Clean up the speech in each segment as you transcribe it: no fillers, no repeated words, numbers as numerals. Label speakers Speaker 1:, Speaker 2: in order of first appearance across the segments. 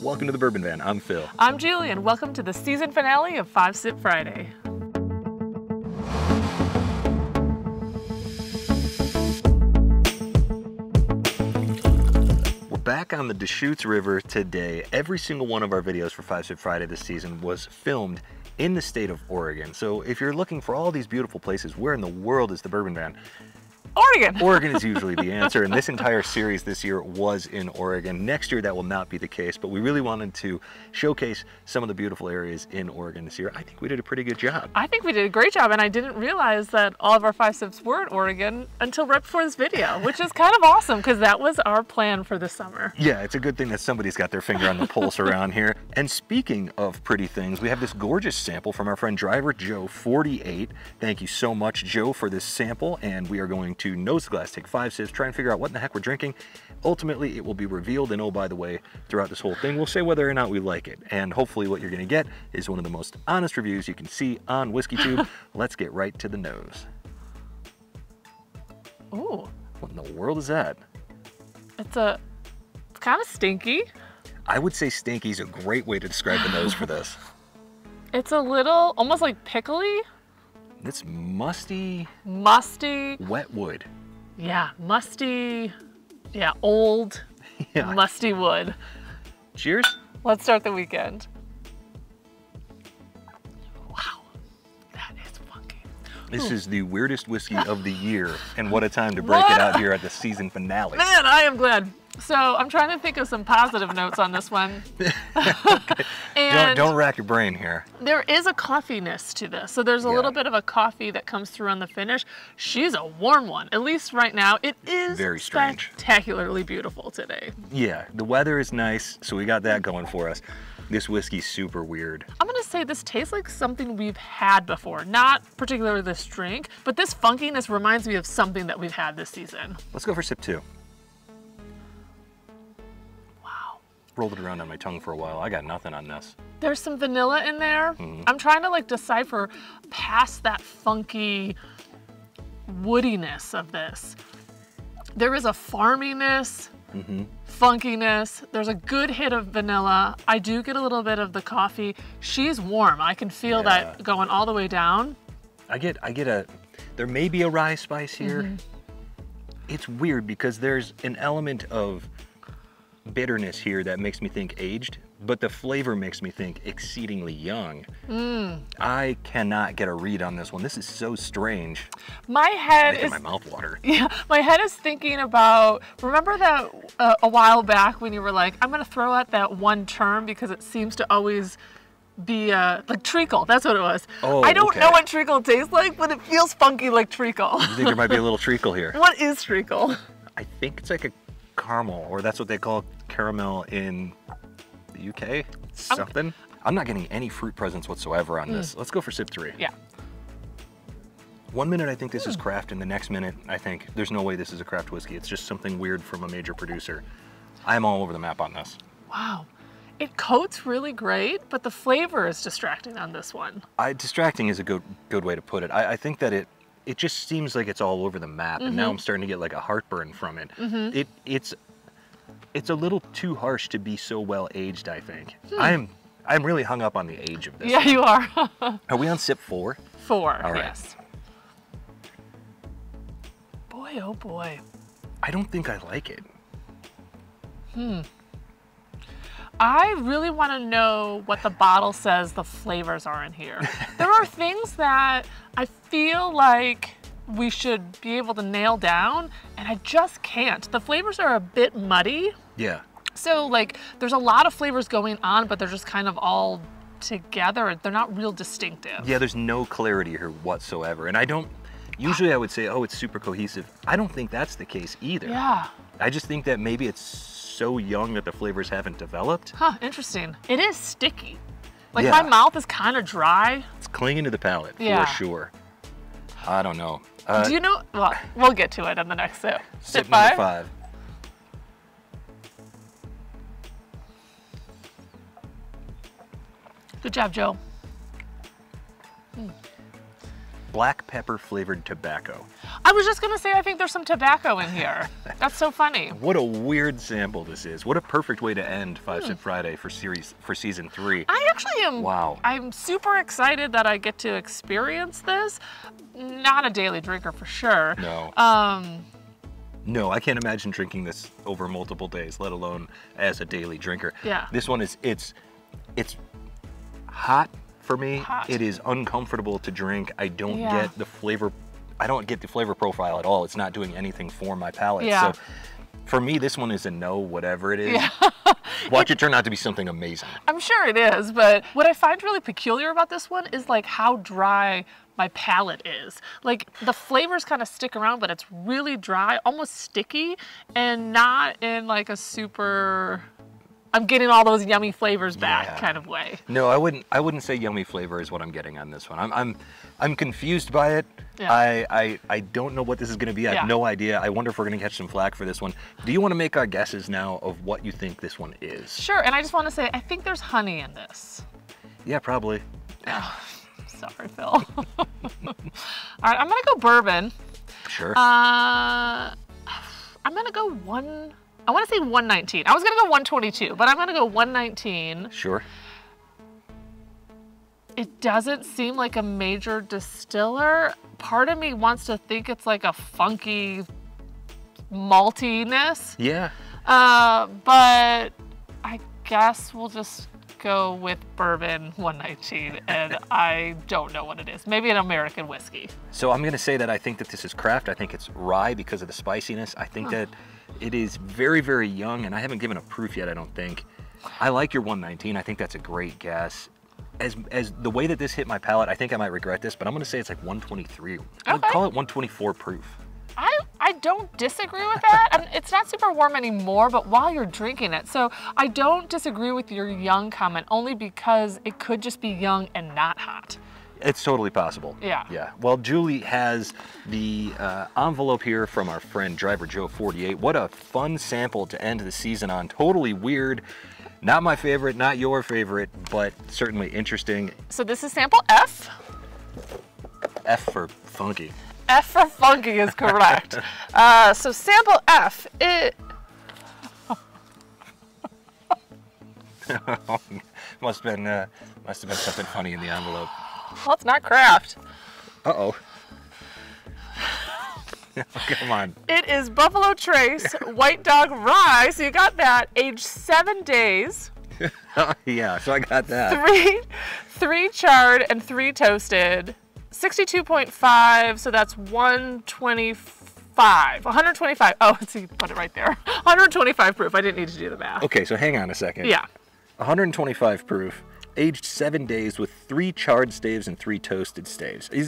Speaker 1: Welcome to the Bourbon Van. I'm Phil.
Speaker 2: I'm Julie, and welcome to the season finale of 5 Sip Friday.
Speaker 1: We're back on the Deschutes River today. Every single one of our videos for 5 Sip Friday this season was filmed in the state of Oregon. So if you're looking for all these beautiful places, where in the world is the Bourbon Van?
Speaker 2: Oregon!
Speaker 1: Oregon is usually the answer, and this entire series this year was in Oregon. Next year that will not be the case, but we really wanted to showcase some of the beautiful areas in Oregon this year. I think we did a pretty good job.
Speaker 2: I think we did a great job, and I didn't realize that all of our 5 Sips were in Oregon until right before this video, which is kind of awesome because that was our plan for this summer.
Speaker 1: Yeah, it's a good thing that somebody's got their finger on the pulse around here. And speaking of pretty things, we have this gorgeous sample from our friend Driver Joe 48. Thank you so much, Joe, for this sample, and we are going to nose the glass, take 5 sips, try and figure out what in the heck we're drinking. Ultimately, it will be revealed, and oh, by the way, throughout this whole thing, we'll say whether or not we like it. And hopefully what you're gonna get is one of the most honest reviews you can see on WhiskeyTube. Let's get right to the nose.
Speaker 2: Ooh.
Speaker 1: What in the world is that?
Speaker 2: It's kind of stinky.
Speaker 1: I would say stinky is a great way to describe the nose for this.
Speaker 2: It's a little, almost like pickly.
Speaker 1: It's musty.
Speaker 2: Musty.
Speaker 1: Wet wood.
Speaker 2: Yeah, musty. Yeah, old,
Speaker 1: Yeah.
Speaker 2: musty wood.
Speaker 1: Cheers.
Speaker 2: Let's start the weekend. Wow, that is funky.
Speaker 1: This is the weirdest whiskey of the year, and what a time to break it out here at the season finale.
Speaker 2: Man, I am glad. So I'm trying to think of some positive notes on this one.
Speaker 1: Okay.
Speaker 2: And
Speaker 1: don't rack your brain here.
Speaker 2: there is a coffeeness to this. So there's a
Speaker 1: Yeah.
Speaker 2: little bit of a coffee that comes through on the finish. She's a warm one, at least right now. It is
Speaker 1: Very strange.
Speaker 2: spectacularly beautiful today.
Speaker 1: Yeah, the weather is nice, so we got that going for us. This whiskey's super weird.
Speaker 2: I'm gonna say this tastes like something we've had before. Not particularly this drink, but this funkiness reminds me of something that we've had this season.
Speaker 1: Let's go for sip 2.
Speaker 2: Wow.
Speaker 1: Rolled it around on my tongue for a while. I got nothing on this.
Speaker 2: There's some vanilla in there. I'm trying to like decipher past that funky woodiness of this. There is a farminess, funkiness. There's a good hit of vanilla. I do get a little bit of the coffee. She's warm. I can feel that going all the way down.
Speaker 1: I get there may be a rye spice here. It's weird because there's an element of bitterness here that makes me think aged, but the flavor makes me think exceedingly young. I cannot get a read on this one. This is so strange.
Speaker 2: My head
Speaker 1: Making
Speaker 2: is
Speaker 1: my mouth water.
Speaker 2: Yeah, my head is thinking about, remember that a while back when you were like, I'm gonna throw out that one term because it seems to always be like treacle, that's what it was.
Speaker 1: Oh,
Speaker 2: I don't
Speaker 1: okay.
Speaker 2: know what treacle tastes like, but it feels funky like treacle.
Speaker 1: You think there might be a little treacle here?
Speaker 2: What is treacle?
Speaker 1: I think it's like a caramel, or that's what they call caramel in the UK, something. I'm not getting any fruit presence whatsoever on this. Let's go for sip 3.
Speaker 2: Yeah.
Speaker 1: 1 minute I think this is craft, and the next minute I think there's no way this is a craft whiskey. It's just something weird from a major producer. I'm all over the map on this.
Speaker 2: Wow. It coats really great, but the flavor is distracting on this one.
Speaker 1: Distracting is a good way to put it. I think that it just seems like it's all over the map, and now I'm starting to get like a heartburn from it. It's a little too harsh to be so well aged, I think. I'm really hung up on the age of this.
Speaker 2: Yeah, you are.
Speaker 1: Are we on sip 4?
Speaker 2: 4,
Speaker 1: All right.
Speaker 2: yes. Boy, oh boy.
Speaker 1: I don't think I like it.
Speaker 2: I really want to know what the bottle says the flavors are in here. There are things that I feel like we should be able to nail down, and I just can't. The flavors are a bit muddy.
Speaker 1: Yeah.
Speaker 2: So like there's a lot of flavors going on, but they're just kind of all together. They're not real distinctive.
Speaker 1: Yeah, there's no clarity here whatsoever. And usually I would say, oh, it's super cohesive. I don't think that's the case either.
Speaker 2: Yeah.
Speaker 1: I just think that maybe it's so young that the flavors haven't developed.
Speaker 2: Huh, interesting. It is sticky. Like
Speaker 1: Yeah.
Speaker 2: my mouth is kind of dry.
Speaker 1: It's clinging to the palate
Speaker 2: Yeah.
Speaker 1: for sure. I don't know.
Speaker 2: Do you know, well, we'll get to it in the next sip.
Speaker 1: Sip number 5.
Speaker 2: Good job, Joe.
Speaker 1: Black pepper flavored tobacco.
Speaker 2: I I was just gonna say, I think there's some tobacco in here. That's so funny.
Speaker 1: What a weird sample this is. What a perfect way to end Five Sip Friday for season 3.
Speaker 2: I actually am.
Speaker 1: Wow.
Speaker 2: I'm super excited that I get to experience this. Not a daily drinker for sure.
Speaker 1: No. No, I can't imagine drinking this over multiple days, let alone as a daily drinker.
Speaker 2: Yeah.
Speaker 1: This one is, it's hot for me.
Speaker 2: Hot.
Speaker 1: It is uncomfortable to drink. I don't get the flavor. I don't get the flavor profile at all. It's not doing anything for my palate.
Speaker 2: Yeah.
Speaker 1: So for me, this one is a no, whatever it is.
Speaker 2: Yeah.
Speaker 1: Watch it turn out to be something amazing.
Speaker 2: I'm sure it is, but what I find really peculiar about this one is like how dry my palate is. Like the flavors kind of stick around, but it's really dry, almost sticky, and not in like a super, I'm getting all those yummy flavors back kind of way.
Speaker 1: No, I wouldn't say yummy flavor is what I'm getting on this one. I'm confused by it.
Speaker 2: Yeah.
Speaker 1: I don't know what this is going to be. I have no idea. I wonder if we're going to catch some flack for this one. Do you want to make our guesses now of what you think this one is?
Speaker 2: Sure, and I just want to say, I think there's honey in this.
Speaker 1: Yeah, probably.
Speaker 2: Oh, sorry, Phil. All right, I'm going to go bourbon.
Speaker 1: Sure.
Speaker 2: I'm going to go I want to say 119. I was going to go 122, but I'm going to go 119.
Speaker 1: Sure.
Speaker 2: It doesn't seem like a major distiller. Part of me wants to think it's like a funky maltiness.
Speaker 1: Yeah.
Speaker 2: But I guess we'll just go with bourbon 119, and I don't know what it is. Maybe an American whiskey.
Speaker 1: So I'm going to say that I think that this is craft. I think it's rye because of the spiciness. I think that it is very, very young, and I haven't given a proof yet, I don't think. I like your 119. I think that's a great guess. As the way that this hit my palate, I think I might regret this, but I'm going to say it's like 123. I would call it 124 proof.
Speaker 2: I don't disagree with that. It's not super warm anymore, but while you're drinking it. So I don't disagree with your young comment, only because it could just be young and not hot.
Speaker 1: It's totally possible.
Speaker 2: Yeah.
Speaker 1: Yeah. Well, Julie has the envelope here from our friend Driver Joe 48. What a fun sample to end the season on. Totally weird. Not my favorite, not your favorite, but certainly interesting.
Speaker 2: So this is sample F.
Speaker 1: F for funky.
Speaker 2: F for funky is correct. So sample F, it...
Speaker 1: must have been something funny in the envelope.
Speaker 2: Well, it's not craft.
Speaker 1: Uh-oh. Come on.
Speaker 2: It is Buffalo Trace White Dog Rye. So you got that, aged 7 days.
Speaker 1: Yeah, so I got that.
Speaker 2: Three charred and 3 toasted. 62.5, so that's 125. 125. Oh, see, put it right there. 125 proof. I didn't need to do the math.
Speaker 1: Okay, so hang on a second.
Speaker 2: Yeah.
Speaker 1: 125 proof, aged 7 days with 3 charred staves and 3 toasted staves. I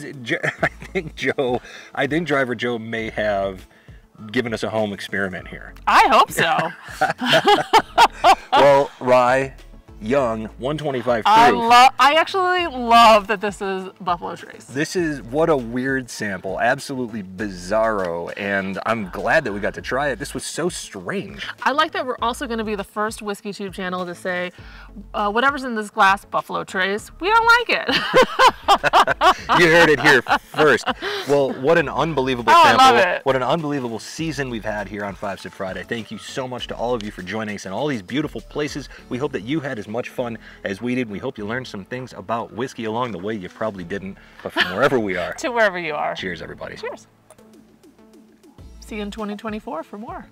Speaker 1: think Driver Joe may have given us a home experiment here.
Speaker 2: I hope so.
Speaker 1: Well, rye, young, 125 proof.
Speaker 2: I actually love that this is Buffalo Trace.
Speaker 1: This is, what a weird sample, absolutely bizarro, and I'm glad that we got to try it. This was so strange.
Speaker 2: I like that we're also going to be the first Whiskey Tube channel to say, whatever's in this glass, Buffalo Trace, we don't like it.
Speaker 1: You heard it here first. Well, what an unbelievable sample.
Speaker 2: I love it.
Speaker 1: What an unbelievable season we've had here on Five Sip Friday. Thank you so much to all of you for joining us in all these beautiful places. We hope that you had as much fun as we did. We hope you learned some things about whiskey along the way. You probably didn't, but from wherever we are.
Speaker 2: To wherever you are.
Speaker 1: Cheers, everybody.
Speaker 2: Cheers. See you in 2024 for more.